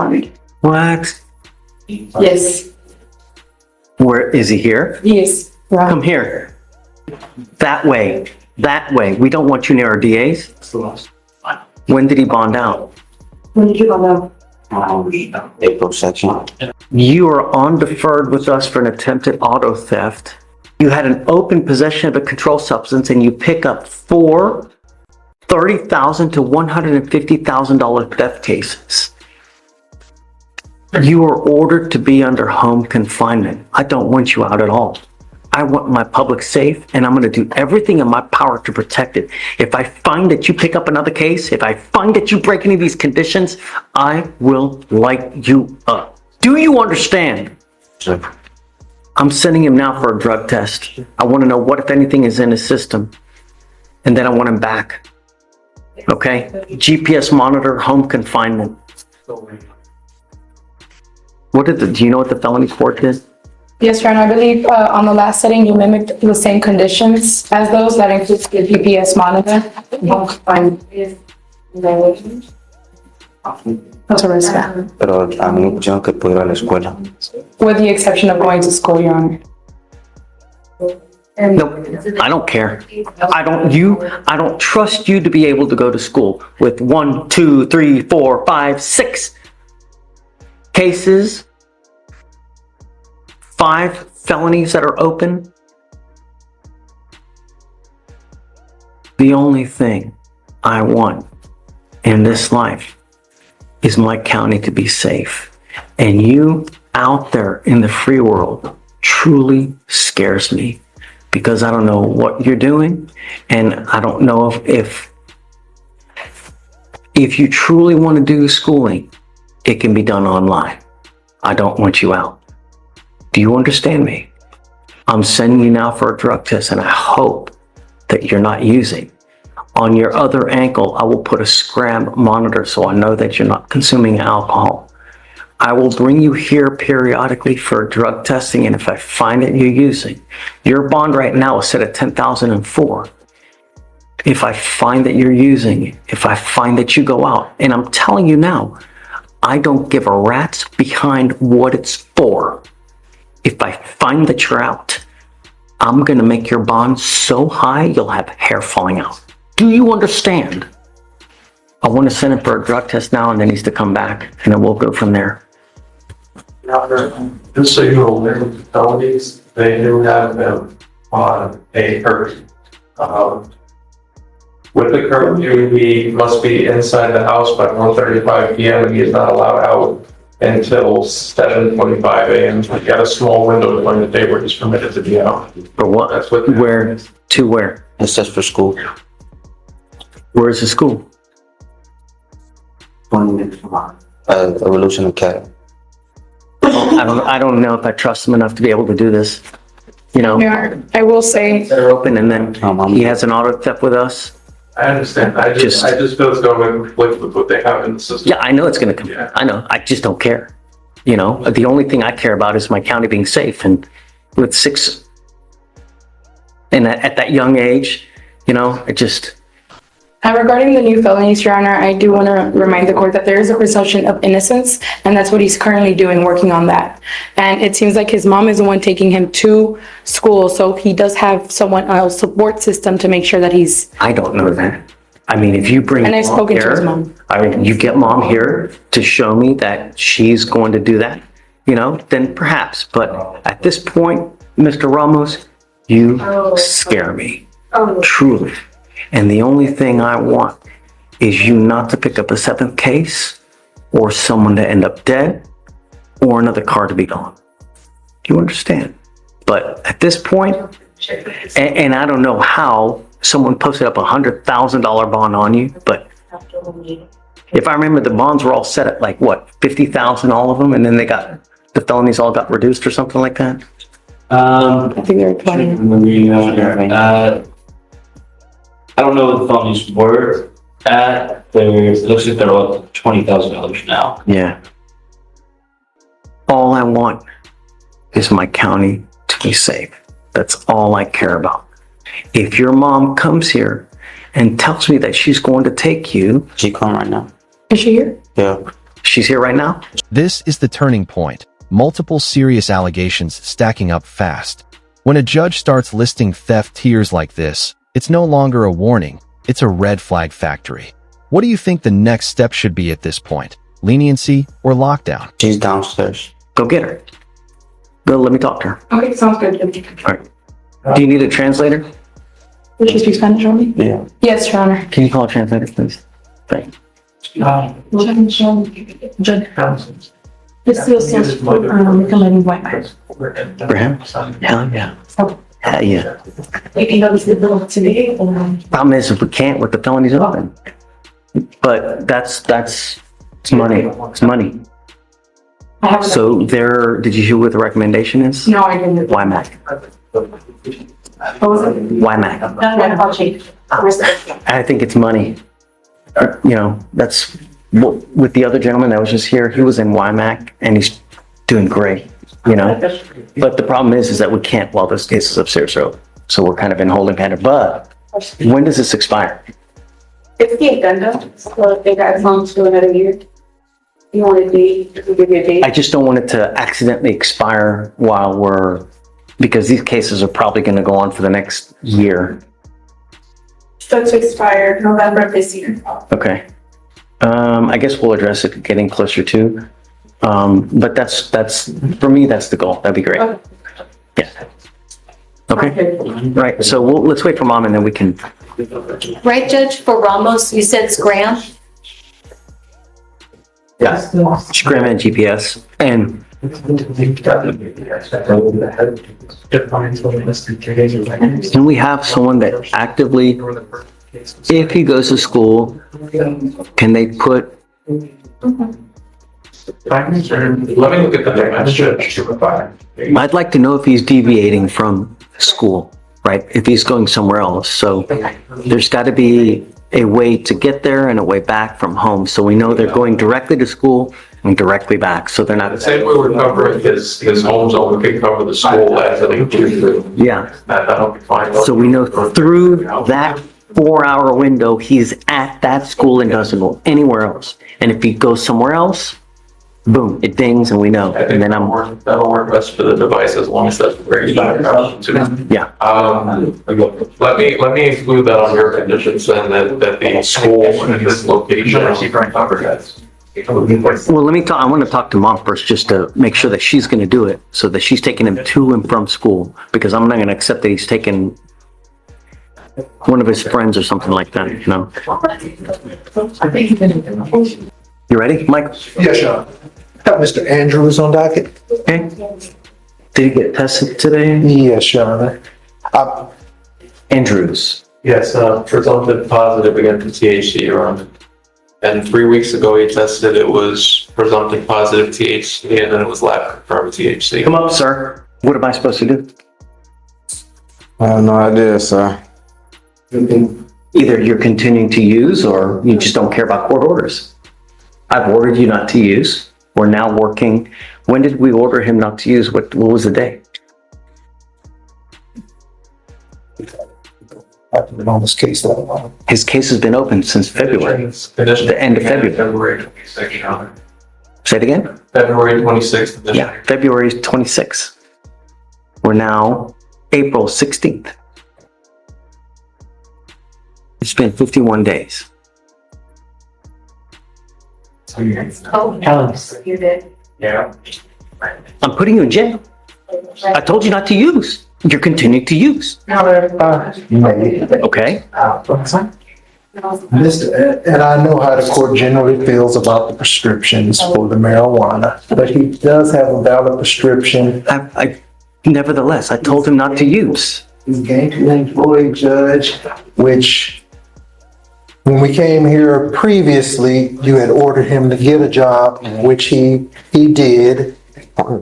bond. What? Yes, Where is he here? yes, right. Come here. That way. That way. We don't want you near our DAs. When did he bond out? When did you go out? April 2nd. You are on deferred with us for an attempted auto theft. You had an open possession of a controlled substance and you pick up 4 $30,000 to $150,000 theft cases. You are ordered to be under home confinement. I don't want you out at all. I want my public safe and I'm going to do everything in my power to protect it. If I find that you pick up another case, if I find that you break any of these conditions, I will light you up. Do you understand? Sir. I'm sending him now for a drug test. I want to know what, if anything, is in his system. And then I want him back. Okay? GPS monitor, home confinement. Do you know what the felony court did? Yes, Your Honor, I believe on the last setting, you mimicked the same conditions as those. That includes the GPS monitor. That's a risk. Pero a mí me pusieron que puedo ir a la escuela. With the exception of going to school, Your Honor. No, I don't care. I don't trust you to be able to go to school with 1, 2, 3, 4, 5, 6 cases, 5 felonies that are open. The only thing I want in this life is my county to be safe. And you out there in the free world truly scares me because I don't know what you're doing. And I don't know if you truly want to do schooling, it can be done online. I don't want you out. Do you understand me? I'm sending you now for a drug test and I hope that you're not using. On your other ankle, I will put a scram monitor so I know that you're not consuming alcohol. I will bring you here periodically for drug testing, and if I find that you're using, your bond right now is set at $10,004. If I find that you're using, if I find that you go out, and I'm telling you now, I don't give a rat's behind what it's for. If I find that you're out, I'm gonna make your bond so high, you'll have hair falling out. Do you understand? I want to send him for a drug test now and then he's to come back and then we'll go from there. Just so you're aware of the felonies, they do have them on a curfew. With the curfew, he must be inside the house by 1:35 p.m. and he is not allowed out until 7:25 a.m. He got a small window during the day where he's permitted to be out. For what? That's what. Where? To where? It says for school. Where is the school? Evolution Academy. I don't know if I trust him enough to be able to do this. You know, Your Honor, I will say, they're open and then he has an auto theft with us. I understand. I just feel it's going to conflict with what they have in the system. Yeah, I know it's going to come. Yeah. I know. I just don't care. You know, the only thing I care about is my county being safe. And with 6, and at that young age, you know, it just. regarding the new felonies, Your Honor, I do want to remind the court that there is a presumption of innocence, and that's what he's currently doing, working on that. And it seems like his mom is the one taking him to school, so he does have someone else support system to make sure that he's. I don't know that. I mean, if you bring And I've mom spoken to here, his mom. I mean, you get mom here to show me that she's going to do that, you know, then perhaps. But at this point, Mr. Ramos, you scare me, truly. And the only thing I want is you not to pick up a 7th case or someone to end up dead or another car to be gone. Do you understand? But at this point, and I don't know how someone posted up $100,000 bond on you, but if I remember, the bonds were all set at like what, 50,000, all of them, and then the felonies all got reduced or something like that. I think they're 20. I don't know what the felonies were at. It looks like they're all $20,000 now. Yeah. All I want is my county to be safe. That's all I care about. If your mom comes here and tells me that she's going to take you, She come right now. Is she here? Yeah. She's here right now? This is the turning point. Multiple serious allegations stacking up fast. When a judge starts listing theft tiers like this, it's no longer a warning, it's a red flag factory. What do you think the next step should be at this point? Leniency or lockdown? She's downstairs. Go get her. Go, let me talk to her. Okay, sounds good. All right. Do you need a translator? Does she speak Spanish only? Yeah. Yes, Your Honor. Can you call a translator, please? Thank you. This feels so, recommending white man. For him? Hell yeah. Hell yeah. You can go to the bill today. Problem is, if we can't, with the felonies open. But it's money. It's money. I haven't. So did you hear what the recommendation is? No, I didn't. WIMAC. What was it? WIMAC. I'll change. I think it's money. You know, that's with the other gentleman that was just here. He was in WIMAC and he's doing great, you know. But the problem is that we can't while this case is upstairs. So we're kind of in holding pattern. But when does this expire? It's the addendum, so if they got as long as to another year. You want a date, to give you a date. I just don't want it to accidentally expire because these cases are probably going to go on for the next year. So to expire November of this year. Okay. I guess we'll address it getting closer to. But that's for me, that's the goal. That'd be great. Okay. Yeah. Okay. Right. So let's wait for Mom and then we can. Right, Judge, for Ramos, you said it's Graham? Yeah. Scram and GPS. And can we have someone that actively, if he goes to school, can they put, Let me look at the message. I'd like to know if he's deviating from school, right? If he's going somewhere else. So there's got to be a way to get there and a way back from home. So we know they're going directly to school and directly back. So they're The not, same way we're covering his home zone, we can cover the school as an HQ. yeah. That'll be fine. So we know through that 4-hour window, he's at that school and doesn't go anywhere else. And if he goes somewhere else, boom, it dings and we know. I think And then that'll work best for the device as long as that's very back out too. yeah. Let me include that on your conditions and that the school and this location are covered as. Well, I want to talk to Mom first just to make sure that she's going to do it so that she's taking him to and from school because I'm not going to accept that he's taking one of his friends or something like that, you know? You ready, Mike? Yes, Your Honor. Got Mr. Andrews on docket? Okay. Did he get tested today? Yes, Your Honor. Andrews. Yes, presumptive positive against THC, Your Honor. And 3 weeks ago, he tested, it was presumptive positive THC, and then it was lab confirmed THC. Come up, sir. What am I supposed to do? I have no idea, sir. Either you're continuing to use or you just don't care about court orders. I've ordered you not to use. We're now working. When did we order him not to use? What was the day? I've been on this case that long. His case has been open since February. The end of February. February 26th, Your Honor. Say it again? February 26th. Yeah, February 26th. We're now April 16th. It's been 51 days. Oh, you did. Yeah. I'm putting you in jail. I told you not to use. You're continuing to use. May. Okay? And I know how the court generally feels about the prescriptions for the marijuana, but he does have a valid prescription. Nevertheless, I told him not to use. He's gainfully employed judge, which when we came here previously, you had ordered him to get a job, which he did.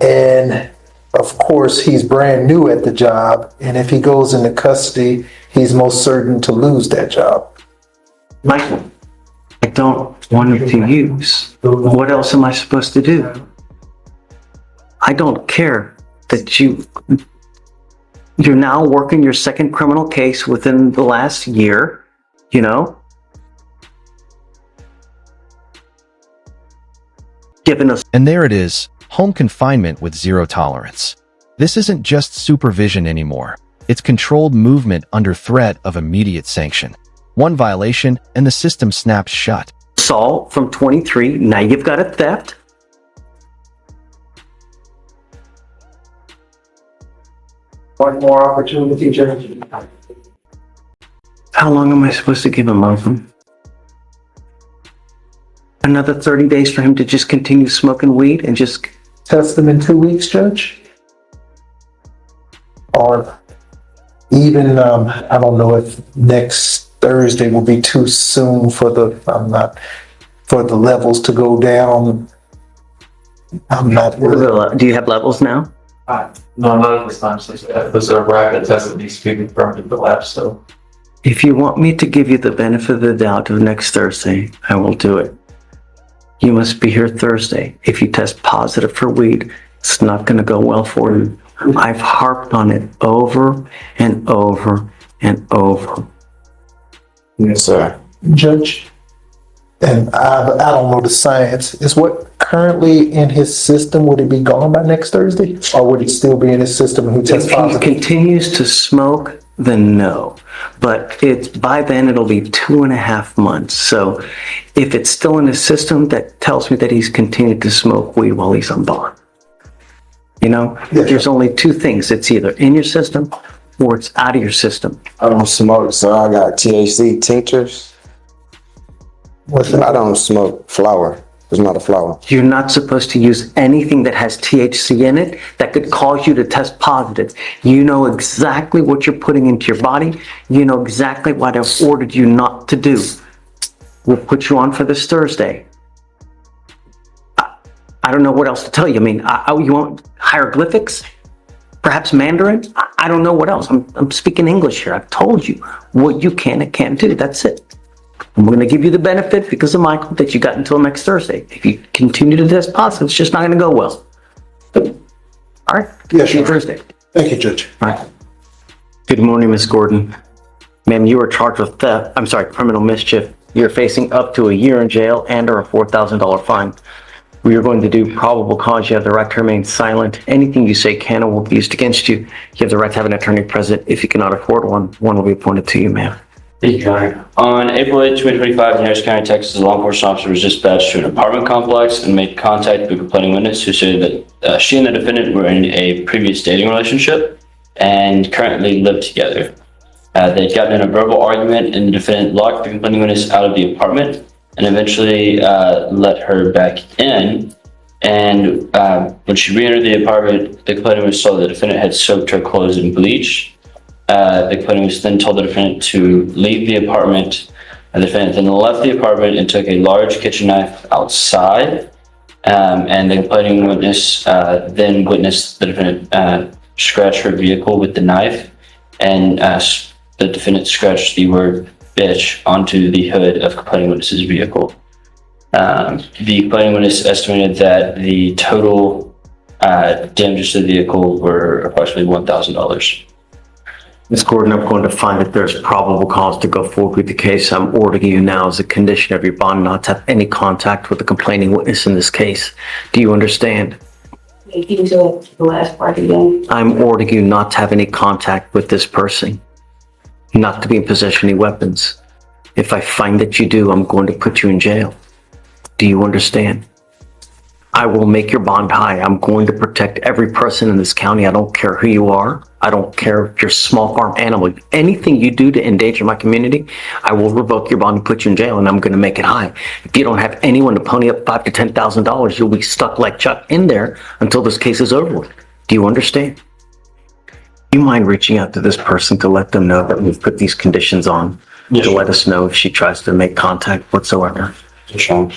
And of course, he's brand new at the job. And if he goes into custody, he's most certain to lose that job. Michael, I don't want him to use. What else am I supposed to do? I don't care that you're now working your second criminal case within the last year, you know? given us And there it is, home confinement with zero tolerance. This isn't just supervision anymore. It's controlled movement under threat of immediate sanction. One violation and the system snaps shut. assault from 23. Now you've got a theft. One more opportunity, Judge. How long am I supposed to give him, Malcolm? Another 30 days for him to just continue smoking weed and just... Test them in 2 weeks, Judge? Or even, I don't know if next Thursday will be too soon for the levels to go down. I'm not really. Do you have levels now? No, not at this time, so there's a rapid test that needs to be confirmed in the lab, so. If you want me to give you the benefit of the doubt of next Thursday, I will do it. You must be here Thursday. If you test positive for weed, it's not going to go well for you. I've harped on it over and over and over. Yes, sir. Judge, and I don't know the science, is what currently in his system, would it be gone by next Thursday? Or would it still be in his system and he tests If he positive? continues to smoke, then no. But by then it'll be 2.5 months. So if it's still in his system, that tells me that he's continued to smoke weed while he's on bond. You know, there's only two things. It's either in your system or it's out of your system. I don't smoke, so I got THC tinctures. What's I that? don't smoke flower. It's not a flower. You're not supposed to use anything that has THC in it that could cause you to test positive. You know exactly what you're putting into your body. You know exactly what I've ordered you not to do. We'll put you on for this Thursday. I don't know what else to tell you. I mean, you want hieroglyphics? Perhaps Mandarin? I don't know what else. I'm speaking English here. I've told you what you can and can't do. That's it. I'm going to give you the benefit because of Michael that you got until next Thursday. If you continue to test positive, it's just not going to go well. All right? Yeah, See you sure. Thursday. Thank you, Judge. All right. Good morning, Miss Gordon. Ma'am, you are charged with criminal mischief. You're facing up to a year in jail and or a $4,000 fine. We are going to do probable cause. You have the right to remain silent. Anything you say can or will be used against you. You have the right to have an attorney present. If you cannot afford one will be appointed to you, ma'am. Thank you, Your Honor. On April 8, 2025, in Harris County, Texas, a law enforcement officer was dispatched to an apartment complex and made contact with a complaining witness who stated that she and the defendant were in a previous dating relationship and currently lived together. They'd gotten in a verbal argument and the defendant locked the complaining witness out of the apartment and eventually let her back in. And when she re-entered the apartment, the complaining witness saw the defendant had soaked her clothes in bleach. The complaining witness then told the defendant to leave the apartment. The defendant then left the apartment and took a large kitchen knife outside. And the complaining witness then witnessed the defendant scratch her vehicle with the knife. And the defendant scratched the word bitch onto the hood of complaining witness's vehicle. The complaining witness estimated that the total damages to the vehicle were approximately $1,000. Ms. Gordon, I'm going to find that there's probable cause to go forward with the case. I'm ordering you now as a condition of your bond not to have any contact with the complaining witness in this case. Do you understand? Can you do the last part again? I'm ordering you not to have any contact with this person, not to be in possession of any weapons. If I find that you do, I'm going to put you in jail. Do you understand? I will make your bond high. I'm going to protect every person in this county. I don't care who you are. I don't care if you're a small farm animal. Anything you do to endanger my community, I will revoke your bond and put you in jail, and I'm going to make it high. If you don't have anyone to pony up $5,000 to $10,000, you'll be stuck like Chuck in there until this case is over with. Do you understand? Do you mind reaching out to this person to let them know that we've put these conditions on, to let us know if she tries to make contact whatsoever? Sure.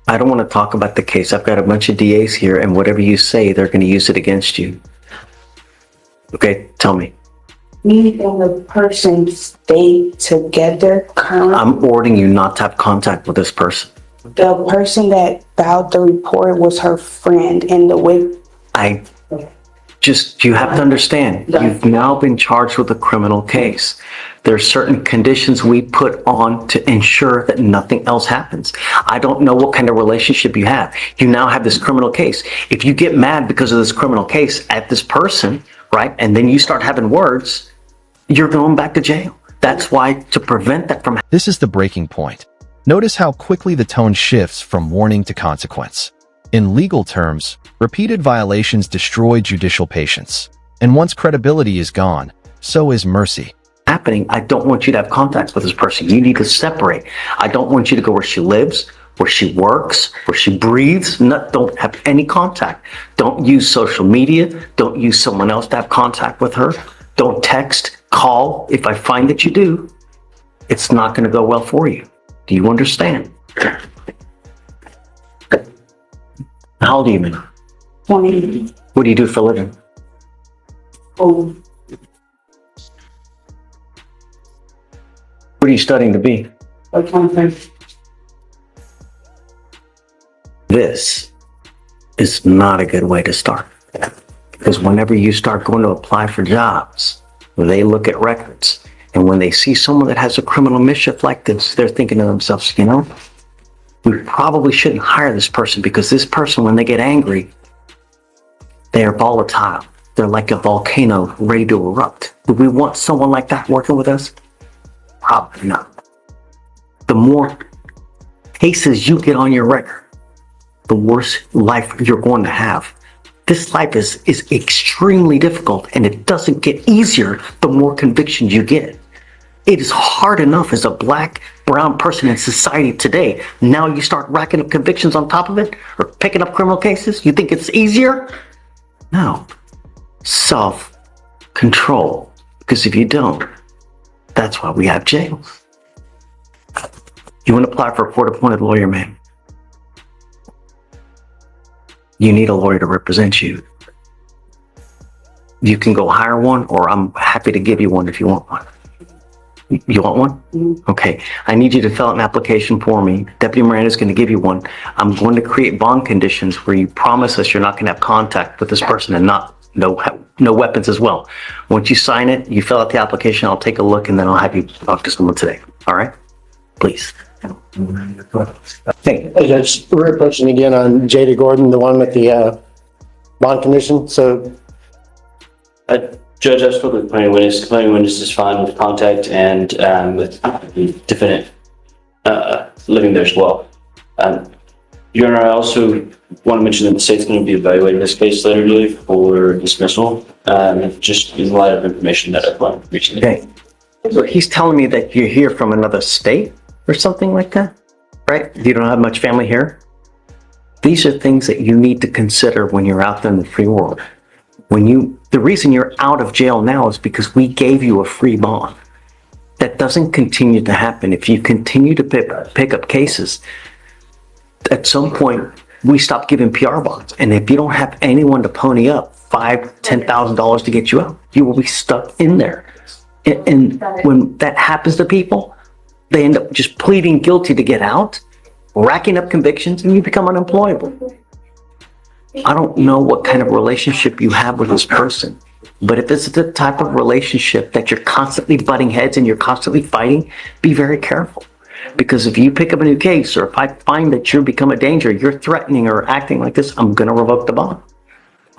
I don't want to talk about the case. I've got a bunch of DAs here, and whatever you say, they're going to use it against you. Okay, tell me. Me and the person stay together currently. I'm ordering you not to have contact with this person. The person that filed the report was her friend and the way. You have to understand, you've now been charged with a criminal case. There are certain conditions we put on to ensure that nothing else happens. I don't know what kind of relationship you have. You now have this criminal case. If you get mad because of this criminal case at this person, right, and then you start having words, you're going back to jail. That's why, to prevent that from This is the breaking point. Notice how quickly the tone shifts from warning to consequence. In legal terms, repeated violations destroy judicial patience. And once credibility is gone, so is mercy. happening, I don't want you to have contacts with this person. You need to separate. I don't want you to go where she lives, where she works, where she breathes. Don't have any contact. Don't use social media. Don't use someone else to have contact with her. Don't text, call. If I find that you do, it's not going to go well for you. Do you understand? How old are you, man? 20. What do you do for a living? Oh, What are you studying to be? something. This is not a good way to start. Because whenever you start going to apply for jobs, they look at records. And when they see someone that has a criminal mischief like this, they're thinking to themselves, you know, we probably shouldn't hire this person because this person, when they get angry, they are volatile. They're like a volcano ready to erupt. Do we want someone like that working with us? Probably not. The more cases you get on your record, the worse life you're going to have. This life is extremely difficult, and it doesn't get easier the more convictions you get. It is hard enough as a black, brown person in society today. Now you start racking up convictions on top of it, or picking up criminal cases. You think it's easier? No. Self-control. Because if you don't, that's why we have jails. You want to apply for a court-appointed lawyer, man? You need a lawyer to represent you. You can go hire one, or I'm happy to give you one if you want one. You want one? Okay. I need you to fill out an application for me. Deputy Miranda is going to give you one. I'm going to create bond conditions where you promise us you're not going to have contact with this person and no weapons as well. Once you sign it, you fill out the application, I'll take a look, and then I'll have you talk to someone today. All right? Please. Hey, Judge, we're question again on J.D. Gordon, the one with the bond condition. So, Judge, I spoke with the planning witness. The planning witness is fine with contact and with the defendant living there as well. Your Honor, I also want to mention that the state's going to be evaluating this case later today for dismissal, just in light of information that I've learned recently. Okay. So he's telling me that you're here from another state or something like that, right? You don't have much family here? These are things that you need to consider when you're out there in the free world. The reason you're out of jail now is because we gave you a free bond. That doesn't continue to happen. If you continue to pick up cases, at some point, we stop giving PR bonds. And if you don't have anyone to pony up $5,000, $10,000 to get you out, you will be stuck in there. And when that happens to people, they end up just pleading guilty to get out, racking up convictions, and you become unemployable. I don't know what kind of relationship you have with this person, but if it's the type of relationship that you're constantly butting heads and you're constantly fighting, be very careful. Because if you pick up a new case, or if I find that you become a danger, you're threatening or acting like this, I'm going to revoke the bond.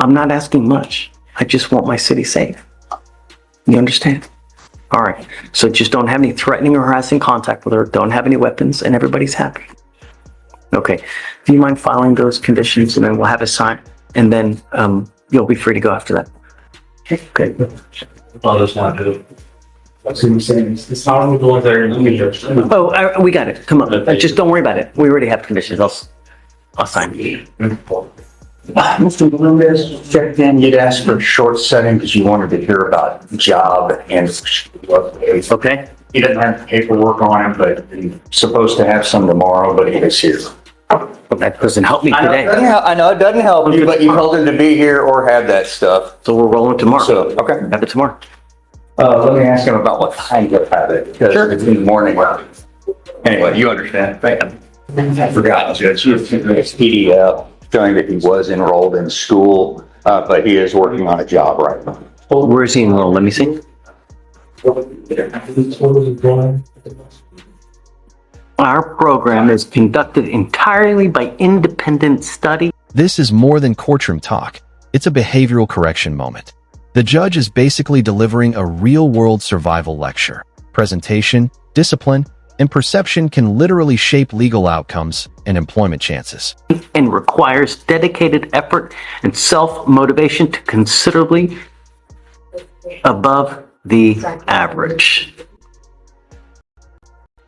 I'm not asking much. I just want my city safe. You understand? All right. So just don't have any threatening or harassing contact with her. Don't have any weapons, and everybody's happy. Okay. Do you mind filing those conditions, and then we'll have a sign, and then you'll be free to go after that. Okay. Well, that's not good. That's what I'm saying. It's how we go in there and look at your. Oh, we got it. Come on. Just don't worry about it. We already have conditions. I'll sign. Mr. Melendez checked in, you'd asked for a short setting because you wanted to hear about job and. Okay. He doesn't have paperwork on him, but he's supposed to have some tomorrow, but he is here. Well, that doesn't help me I today. know it doesn't help you, but you told him to be here or have that stuff. So we're rolling tomorrow. So, okay. Have it tomorrow. Let me ask him about what time you'll have it, because it's in the morning. Anyway, you understand. I forgot, Judge. It's PDF showing that he was enrolled in school, but he is working on a job right now. Where is he enrolled? Let me see. Our program is conducted entirely by independent study. This is more than courtroom talk. It's a behavioral correction moment. The judge is basically delivering a real-world survival lecture. Presentation, discipline, and perception can literally shape legal outcomes and employment chances. And requires dedicated effort and self-motivation to considerably above the average.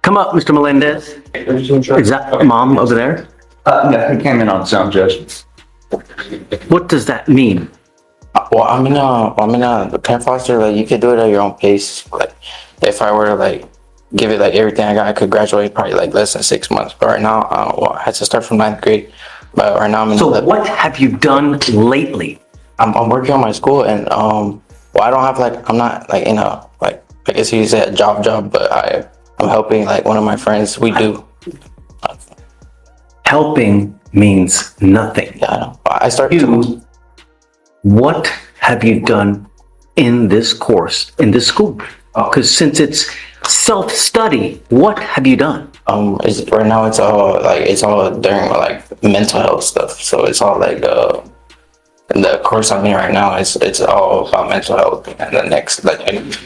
Come up, Mr. Melendez. Is that mom over there? No, he came in on his own, Judge. What does that mean? Well, I'm in the pen foster. Like, you could do it at your own pace. Like, if I were to like give it like everything I got, I could graduate probably like less than 6 months. But right now, I had to start from 9th grade. But right now I'm in. So what have you done lately? I'm working on my school, and well, I don't have like, I'm not like in a like, I guess you said job, but I'm helping like one of my friends. We do. Helping means nothing. Yeah, I know. I started to. What have you done in this course, in this school? Because since it's self-study, what have you done? Right now it's all during like mental health stuff. So it's all like the course I'm in right now it's all about mental health. And the next, like,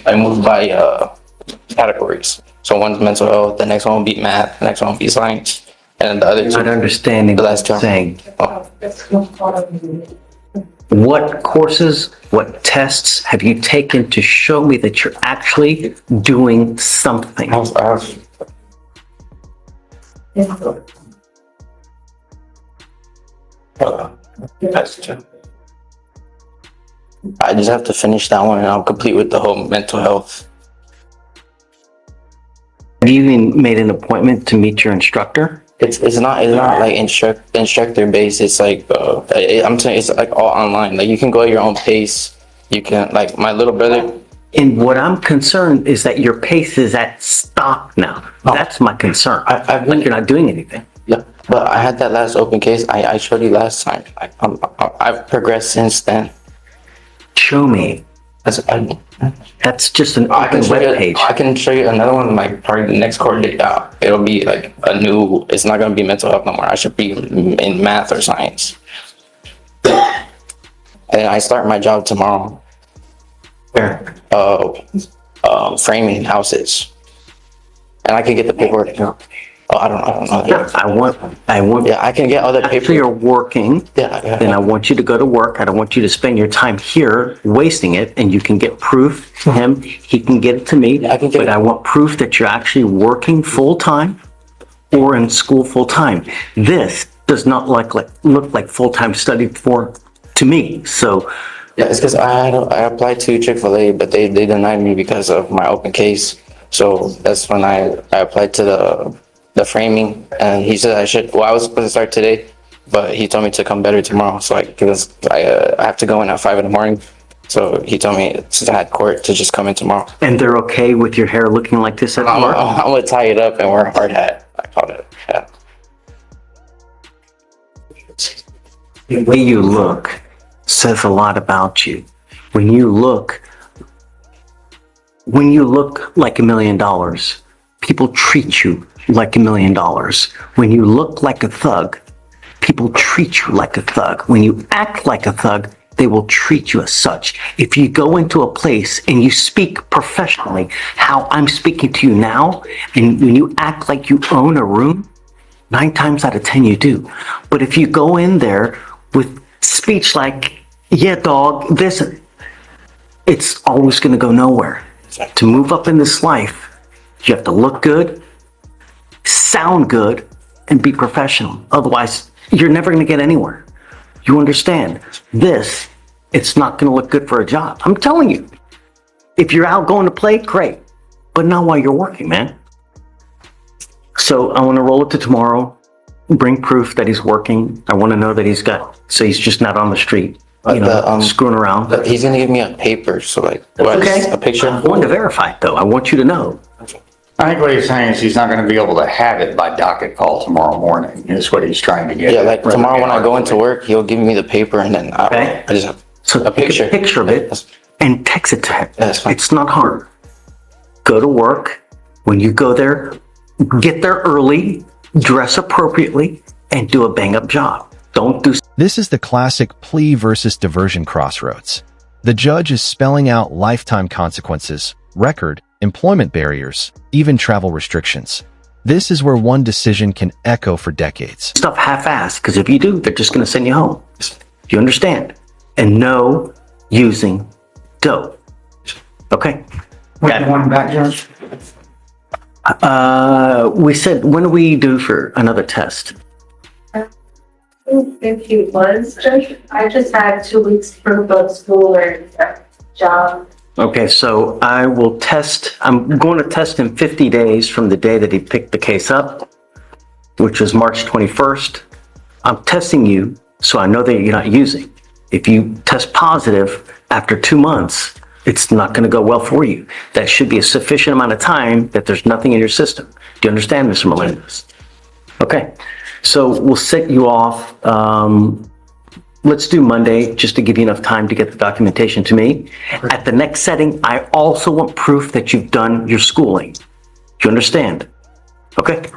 I moved by categories. So one's mental health, the next one will be math, the next one will be science, and the other two. Not understanding the what last you're two. saying. What courses, what tests have you taken to show me that you're actually doing something? I just have to finish that one, and I'll complete with the whole mental health. Have you even made an appointment to meet your instructor? It's not like instructor based. It's like I'm saying it's like all online. Like, you can go at your own pace. You can, like, my little brother. And what I'm concerned is that your pace is at stop now. That's my concern. Like, you're not doing anything. Yeah, but I had that last open case. I showed you last time. I've progressed since then. Show me. That's just an open web page. I can show you another one. Like, probably the next court date. It'll be like a new. It's not gonna be mental health no more. I should be in math or science. And I start my job tomorrow. Where? Framing houses. And I can get the paperwork. Oh, I don't know. Yeah, I want. Yeah, I can get all the After paper. you're working, then I want you to go to work. I don't want you to spend your time here wasting it, and you can get proof to him. He can get it to me. I can get but it. I want proof that you're actually working full-time or in school full-time. This does not look like full-time study to me. So Yeah, it's because I applied to Chick-fil-A, but they denied me because of my open case. So that's when I applied to the framing, and he said I should. Well, I was supposed to start today, but he told me to come better tomorrow. So I have to go in at 5 a.m. So he told me, since I had court, to just come in tomorrow. and they're okay with your hair looking like this at work? I'm gonna tie it up and wear a hard hat. I called it. Yeah. The way you look says a lot about you. When you look like $1 million, people treat you like $1 million. When you look like a thug, people treat you like a thug. When you act like a thug, they will treat you as such. If you go into a place and you speak professionally, how I'm speaking to you now, and when you act like you own a room, 9 times out of 10 you do. But if you go in there with speech like, yeah, dog, this, it's always going to go nowhere. To move up in this life, you have to look good, sound good, and be professional. Otherwise, you're never going to get anywhere. You understand? This, it's not going to look good for a job. I'm telling you. If you're out going to play, great. But not while you're working, man. So I want to roll it to tomorrow. Bring proof that he's working. I want to know that he's just not on the street, screwing around. But he's gonna give me a paper, so like, Okay. a picture. I want to verify it, though. I want you to know. I think what he's saying is he's not going to be able to have it by docket call tomorrow morning, is what he's trying to get. Yeah, like tomorrow when I go into work, he'll give me the paper, and then Okay. I just have So a picture. take a picture of it and text it to him. That's fine. It's not hard. go to work. When you go there, get there early, dress appropriately, and do a bang-up job. Don't do... This is the classic plea versus diversion crossroads. The judge is spelling out lifetime consequences, record, employment barriers, even travel restrictions. This is where one decision can echo for decades. Stuff half-assed, because if you do, they're just going to send you home. Do you understand? And no using dope. Okay? What you want back, Judge? We said, when do we do for another test? If he was, Judge, I just had 2 weeks proof of school or job. Okay, so I will test, I'm going to test him 50 days from the day that he picked the case up, which was March 21st. I'm testing you so I know that you're not using. If you test positive after 2 months, it's not going to go well for you. That should be a sufficient amount of time that there's nothing in your system. Do you understand, Mr. Melendez? Okay, so we'll set you off. Let's do Monday, just to give you enough time to get the documentation to me. At the next setting, I also want proof that you've done your schooling. Do you understand? Okay,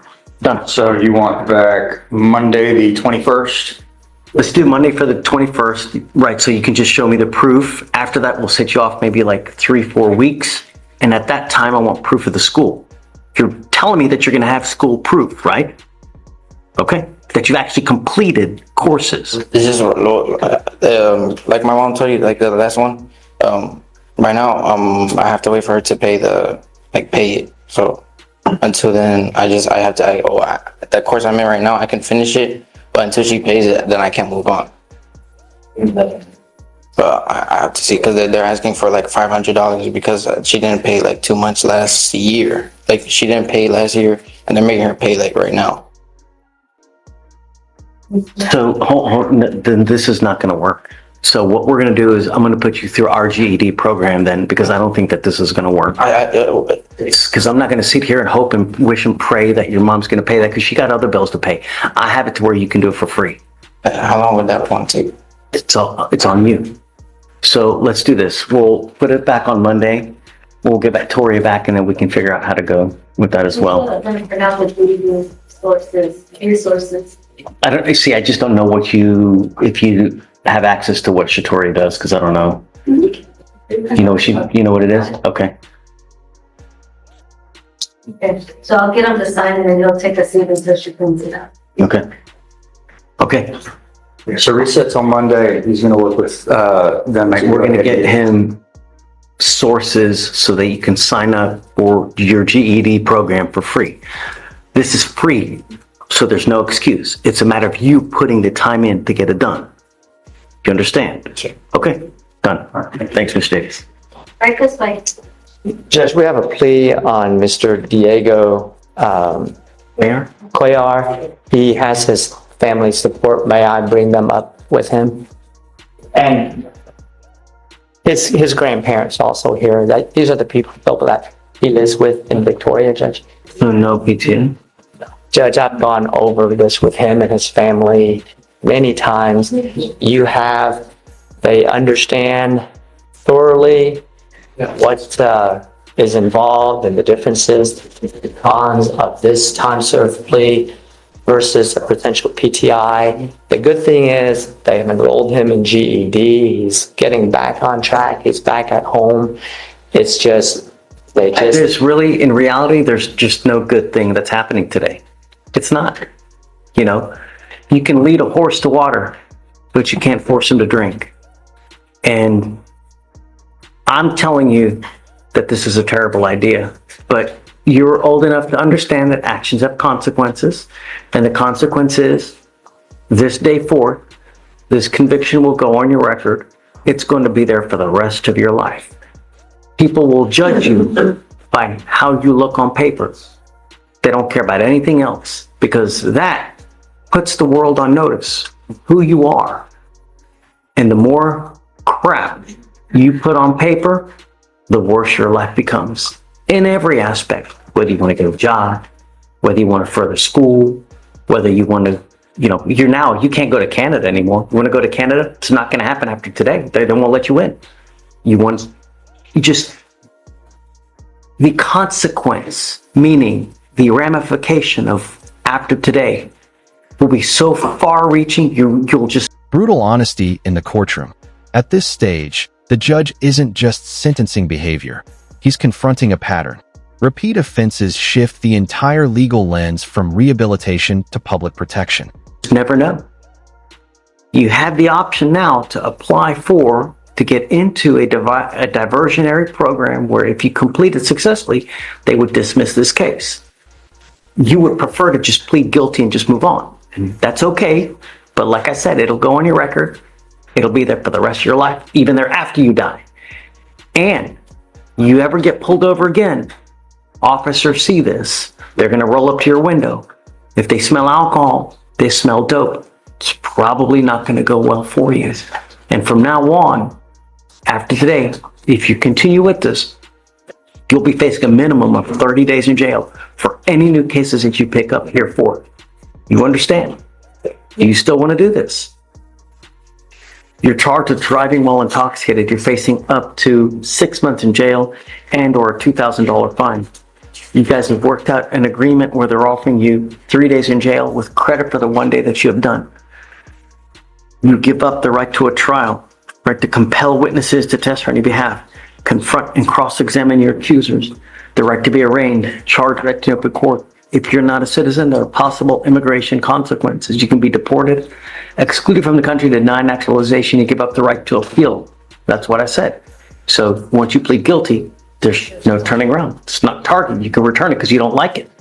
done. So you want back Monday, the 21st? Let's do Monday for the 21st, right, so you can just show me the proof. After that, we'll set you off maybe like 3-4 weeks. And at that time, I want proof of the school. You're telling me that you're gonna have school proof, right? Okay, that you've actually completed courses. It's just like my mom told you, like the last one. Right now, I have to wait for her to pay pay it. So until then, that course I'm in right now, I can finish it, but until she pays it, then I can't move on. But I have to see, because they're asking for like $500 because she didn't pay like 2 months last year. Like she didn't pay last year, and they're making her pay like right now. So then this is not going to work. So what we're going to do is I'm going to put you through our GED program then, because I don't think that this is going to work. Because I'm not going to sit here and hope and wish and pray that your mom's going to pay that, because she got other bills to pay. I have it to where you can do it for free. How long would that one take? It's on you. So let's do this. We'll put it back on Monday. We'll get Victoria back, and then we can figure out how to go with that as well. For now, the GED resources. I just don't know if you have access to what Shatori does, because I don't know. You know what it is? Okay. Okay, so I'll get him to sign it and he'll take a seat until she cleans it up. Okay. Okay. So resets on Monday. He's going to work with them. We're going to get him sources so that you can sign up for your GED program for free. This is free, so there's no excuse. It's a matter of you putting the time in to get it done. You understand? Okay, done. All right. Thanks, Ms. Davis. Right this way. Judge, we have a plea on Mr. Diego Where? Cuellar. He has his family support. May I bring them up with him? And his grandparents also here. These are the people that he lives with in Victoria, Judge. No PTA? Judge, I've gone over this with him and his family many times. They understand thoroughly what is involved and the differences, the cons of this time served plea versus a potential PTI. The good thing is they have enrolled him in GED. He's getting back on track. He's back at home. It's just, There's really, in reality, there's just no good thing that's happening today. It's not. You can lead a horse to water, but you can't force him to drink. And I'm telling you that this is a terrible idea, but you're old enough to understand that actions have consequences, and the consequence is this day forth, this conviction will go on your record. It's going to be there for the rest of your life. People will judge you by how you look on paper. They don't care about anything else, because that puts the world on notice who you are. And the more crap you put on paper, the worse your life becomes in every aspect. Whether you want to get a job, whether you want to further school, whether you want to, you can't go to Canada anymore. You want to go to Canada? It's not going to happen after today. They won't let you in. You the consequence, meaning the ramification of after today, will be so far-reaching, you'll just... Brutal honesty in the courtroom. At this stage, the judge isn't just sentencing behavior. He's confronting a pattern. Repeat offenses shift the entire legal lens from rehabilitation to public protection. Never know. You have the option now to apply to get into a diversionary program where if you complete it successfully, they would dismiss this case. You would prefer to just plead guilty and just move on. And that's okay. But like I said, it'll go on your record. It'll be there for the rest of your life, even there after you die. And you ever get pulled over again, officers see this. They're going to roll up to your window. If they smell alcohol, they smell dope. It's probably not going to go well for you. And from now on, after today, if you continue with this, you'll be facing a minimum of 30 days in jail for any new cases that you pick up here for. You understand? You still want to do this? You're charged with driving while intoxicated. You're facing up to 6 months in jail and or a $2,000 fine. You guys have worked out an agreement where they're offering you 3 days in jail with credit for the 1 day that you have done. You give up the right to a trial, right to compel witnesses to testify on your behalf, confront and cross-examine your accusers, the right to be arraigned, charged right to open court. If you're not a citizen, there are possible immigration consequences. You can be deported, excluded from the country, denied naturalization. You give up the right to appeal. That's what I said. So once you plead guilty, there's no turning around. It's not targeted. You can return it because you don't like it.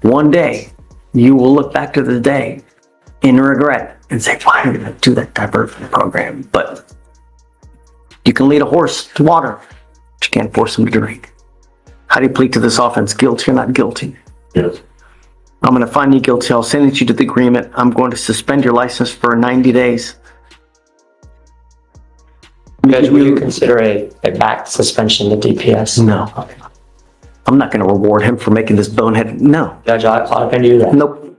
One day, you will look back to the day in regret and say, why did I do that diversion program? But you can lead a horse to water, but you can't force him to drink. How do you plead to this offense? Guilty or not guilty? Yes. I'm going to find you guilty. I'll sentence you to the agreement. I'm going to suspend your license for 90 days. Judge, will you consider a back suspension to DPS? No. I'm not going to reward him for making this bonehead. No. Judge, I can do that. Nope.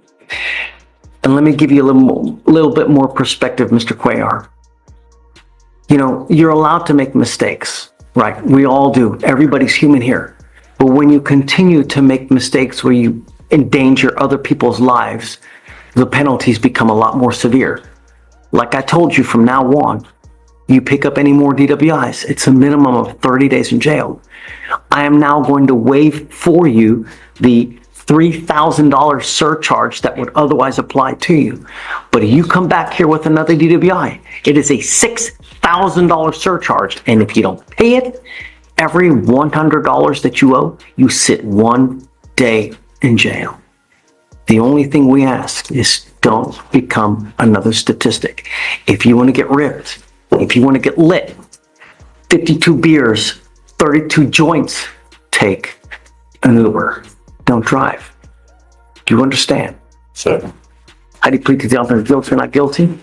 And let me give you a little bit more perspective, Mr. Cuellar. You know, you're allowed to make mistakes, right? We all do. Everybody's human here. But when you continue to make mistakes where you endanger other people's lives, the penalties become a lot more severe. Like I told you, from now on, you pick up any more DWIs, it's a minimum of 30 days in jail. I am now going to waive for you the $3,000 surcharge that would otherwise apply to you. But if you come back here with another DWI, it is a $6,000 surcharge. And if you don't pay it, every $100 that you owe, you sit 1 day in jail. The only thing we ask is don't become another statistic. If you want to get ripped, if you want to get lit, 52 beers, 32 joints, take an Uber. Don't drive. Do you understand? Sure. How do you plead to the offense? Guilty or not guilty?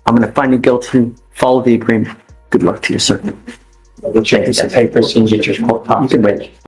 I'm going to find you guilty. Follow the agreement. Good luck to you, sir. We'll check these papers and get your court. You can wait.